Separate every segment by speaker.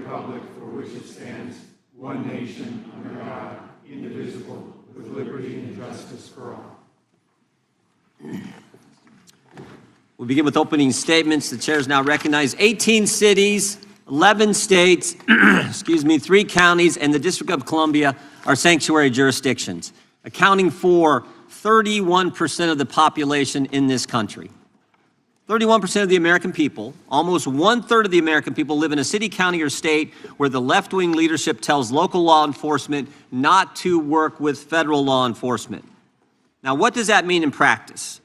Speaker 1: republic for which it stands, one nation, under God, indivisible, with liberty and justice for all.
Speaker 2: We'll begin with opening statements. The chair is now recognized. 18 cities, 11 states, 3 counties, and the District of Columbia are sanctuary jurisdictions, accounting for 31% of the population in this country. 31% of the American people, almost 1/3 of the American people, live in a city, county, or state where the left-wing leadership tells local law enforcement not to work with federal law enforcement. Now, what does that mean in practice?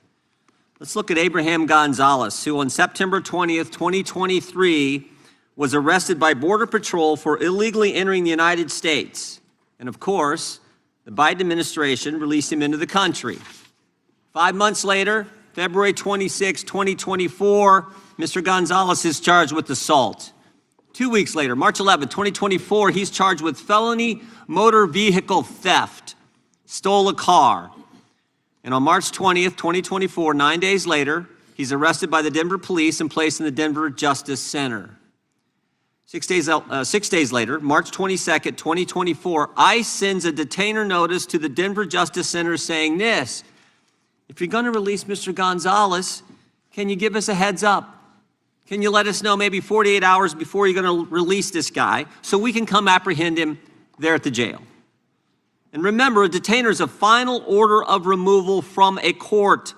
Speaker 2: Let's look at Abraham Gonzalez, who on September 20th, 2023, was arrested by Border Patrol for illegally entering the United States. And of course, the Biden administration released him into the country. 5 months later, February 26, 2024, Mr. Gonzalez is charged with assault. 2 weeks later, March 11, 2024, he's charged with felony motor vehicle theft, stole a car. And on March 20th, 2024, 9 days later, he's arrested by the Denver police and placed in the Denver Justice Center. 6 days later, March 22nd, 2024, ICE sends a detainer notice to the Denver Justice Center saying this: if you're going to release Mr. Gonzalez, can you give us a heads up? Can you let us know maybe 48 hours before you're going to release this guy so we can come apprehend him there at the jail? And remember, a detainer is a final order of removal from a court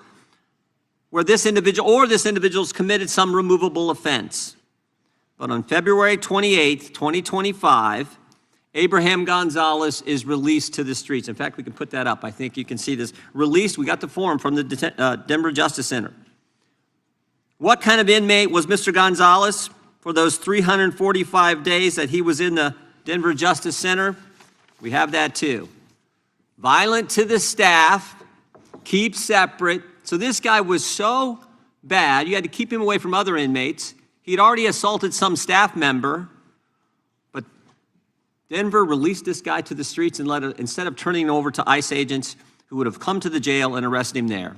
Speaker 2: where this individual's committed some removable offense. But on February 28th, 2025, Abraham Gonzalez is released to the streets. In fact, we can put that up. I think you can see this. Released, we got the form from the Denver Justice Center. What kind of inmate was Mr. Gonzalez for those 345 days that he was in the Denver Justice Center? We have that too. Violent to the staff, keep separate. So this guy was so bad, you had to keep him away from other inmates. He'd already assaulted some staff member. Denver released this guy to the streets and instead of turning him over to ICE agents who would have come to the jail and arrested him there.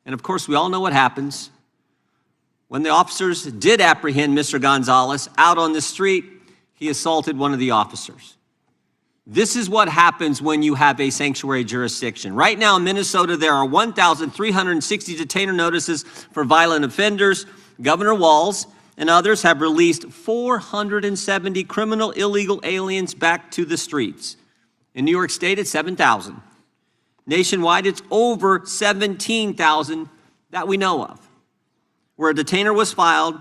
Speaker 2: And of course, we all know what happens. When the officers did apprehend Mr. Gonzalez out on the street, he assaulted one of the officers. This is what happens when you have a sanctuary jurisdiction. Right now in Minnesota, there are 1,360 detainer notices for violent offenders. Governor Walz and others have released 470 criminal illegal aliens back to the streets. In New York State, it's 7,000. Nationwide, it's over 17,000 that we know of. Where a detainer was filed,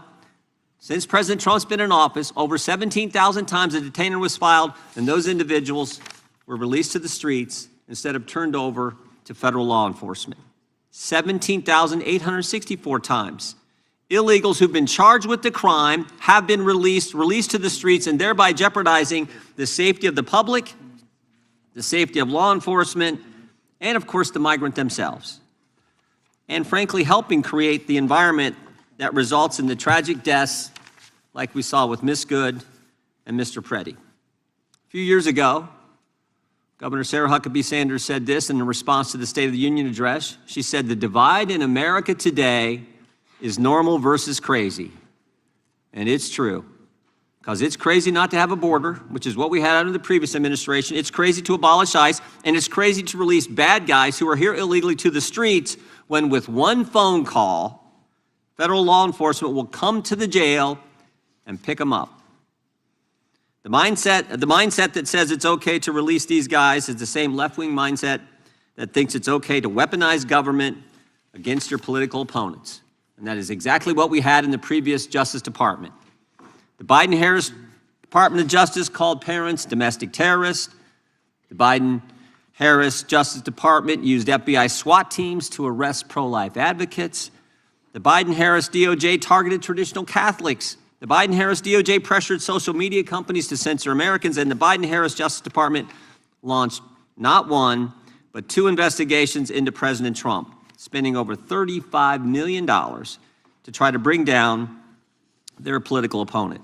Speaker 2: since President Trump's been in office, over 17,000 times a detainer was filed, and those individuals were released to the streets instead of turned over to federal law enforcement. 17,864 times. Illegals who've been charged with the crime have been released to the streets, and thereby jeopardizing the safety of the public, the safety of law enforcement, and of course the migrant themselves. And frankly, helping create the environment that results in the tragic deaths like we saw with Miss Good and Mr. Preddy. A few years ago, Governor Sarah Huckabee Sanders said this in response to the State of the Union address. She said, "The divide in America today is normal versus crazy." And it's true, because it's crazy not to have a border, which is what we had under the previous administration. It's crazy to abolish ICE, and it's crazy to release bad guys who are here illegally to the streets when with one phone call, federal law enforcement will come to the jail and pick them up. The mindset that says it's okay to release these guys is the same left-wing mindset that thinks it's okay to weaponize government against your political opponents. And that is exactly what we had in the previous Justice Department. The Biden-Harris Department of Justice called parents domestic terrorists. The Biden-Harris Justice Department used FBI SWAT teams to arrest pro-life advocates. The Biden-Harris DOJ targeted traditional Catholics. The Biden-Harris DOJ pressured social media companies to censor Americans, and the Biden-Harris Justice Department launched not one, but 2 investigations into President Trump, spending over $35 million to try to bring down their political opponent.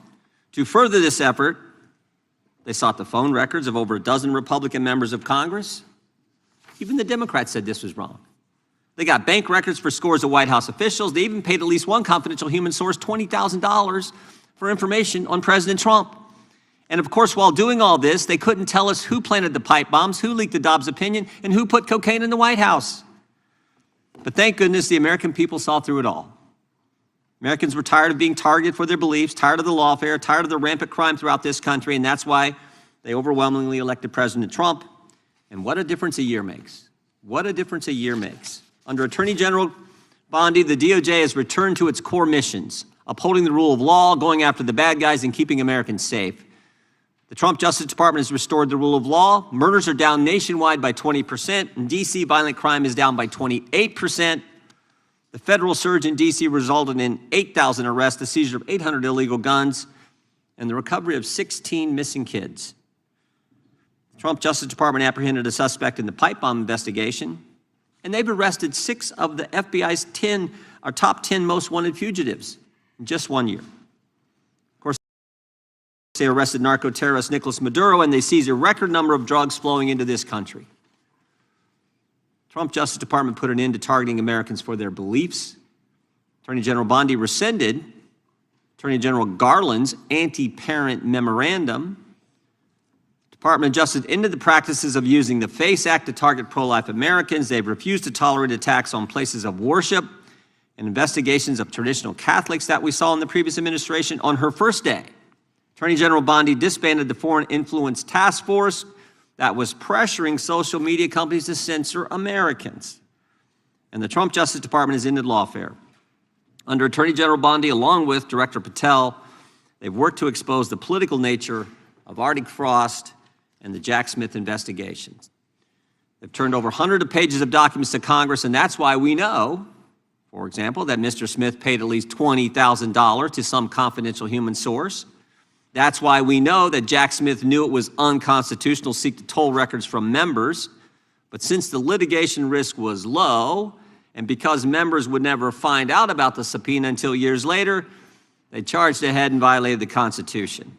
Speaker 2: To further this effort, they sought the phone records of over a dozen Republican members of Congress. Even the Democrats said this was wrong. They got bank records for scores of White House officials. They even paid at least one confidential human source $20,000 for information on President Trump. And of course, while doing all this, they couldn't tell us who planted the pipe bombs, who leaked the Dobbs opinion, and who put cocaine in the White House. But thank goodness the American people saw through it all. Americans were tired of being targeted for their beliefs, tired of the lawfare, tired of the rampant crime throughout this country, and that's why they overwhelmingly elected President Trump. And what a difference a year makes. What a difference a year makes. Under Attorney General Bondi, the DOJ has returned to its core missions, upholding the rule of law, going after the bad guys, and keeping Americans safe. The Trump Justice Department has restored the rule of law. Murders are down nationwide by 20%. In D.C., violent crime is down by 28%. The federal surge in D.C. resulted in 8,000 arrests, the seizure of 800 illegal guns, and the recovery of 16 missing kids. The Trump Justice Department apprehended a suspect in the pipe bomb investigation, and they've arrested 6 of the FBI's top 10 most wanted fugitives in just 1 year. Of course, they arrested narco-terrorist Nicolas Maduro, and they seized a record number of drugs flowing into this country. Trump Justice Department put an end to targeting Americans for their beliefs. Attorney General Bondi rescinded Attorney General Garland's anti-parent memorandum. Department of Justice ended the practices of using the FACE Act to target pro-life Americans. They've refused to tolerate attacks on places of worship and investigations of traditional Catholics that we saw in the previous administration. On her first day, Attorney General Bondi disbanded the Foreign Influence Task Force that was pressuring social media companies to censor Americans. And the Trump Justice Department has ended lawfare. Under Attorney General Bondi, along with Director Patel, they've worked to expose the political nature of Arctic Frost and the Jack Smith investigations. They've turned over hundreds of pages of documents to Congress, and that's why we know, for example, that Mr. Smith paid at least $20,000 to some confidential human source. That's why we know that Jack Smith knew it was unconstitutional to seek to toll records from members. But since the litigation risk was low, and because members would never find out about the subpoena until years later, they charged ahead and violated the Constitution.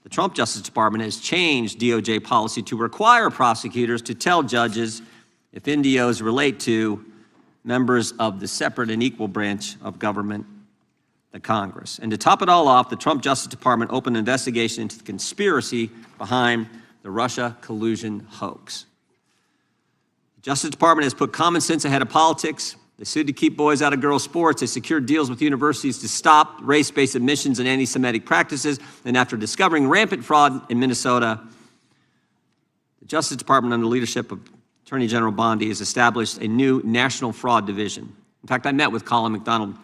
Speaker 2: The Trump Justice Department has changed DOJ policy to require prosecutors to tell judges if NDOs relate to members of the separate and equal branch of government, the Congress. And to top it all off, the Trump Justice Department opened an investigation into the conspiracy behind the Russia collusion hoax. The Justice Department has put common sense ahead of politics. They sued to keep boys out of girls' sports. They secured deals with universities to stop race-based admissions and anti-Semitic practices. And after discovering rampant fraud in Minnesota, the Justice Department, under the leadership of Attorney General Bondi, has established a new National Fraud Division. In fact, I met with Colin McDonald,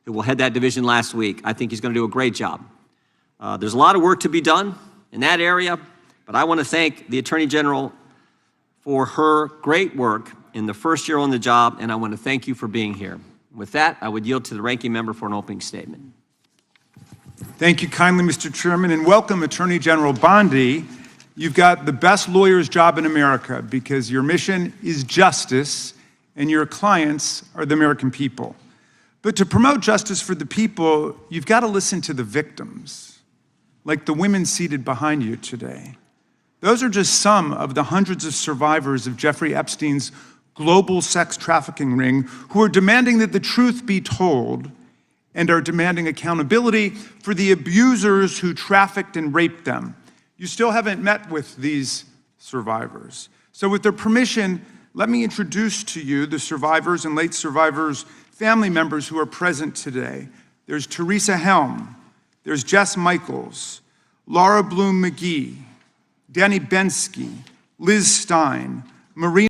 Speaker 2: who will head that division, last week. I think he's going to do a great job. There's a lot of work to be done in that area, but I want to thank the Attorney General for her great work in the first year on the job, and I want to thank you for being here. With that, I would yield to the ranking member for an opening statement.
Speaker 1: Thank you kindly, Mr. Chairman, and welcome Attorney General Bondi. You've got the best lawyer's job in America because your mission is justice and your clients are the American people. But to promote justice for the people, you've got to listen to the victims, like the women seated behind you today. Those are just some of the hundreds of survivors of Jeffrey Epstein's global sex trafficking ring who are demanding that the truth be told and are demanding accountability for the abusers who trafficked and raped them. You still haven't met with these survivors. So with their permission, let me introduce to you the survivors and late survivors' family members who are present today. There's Teresa Helm, there's Jess Michaels, Laura Bloom McGee, Danny Bensky, Liz Stein, Marina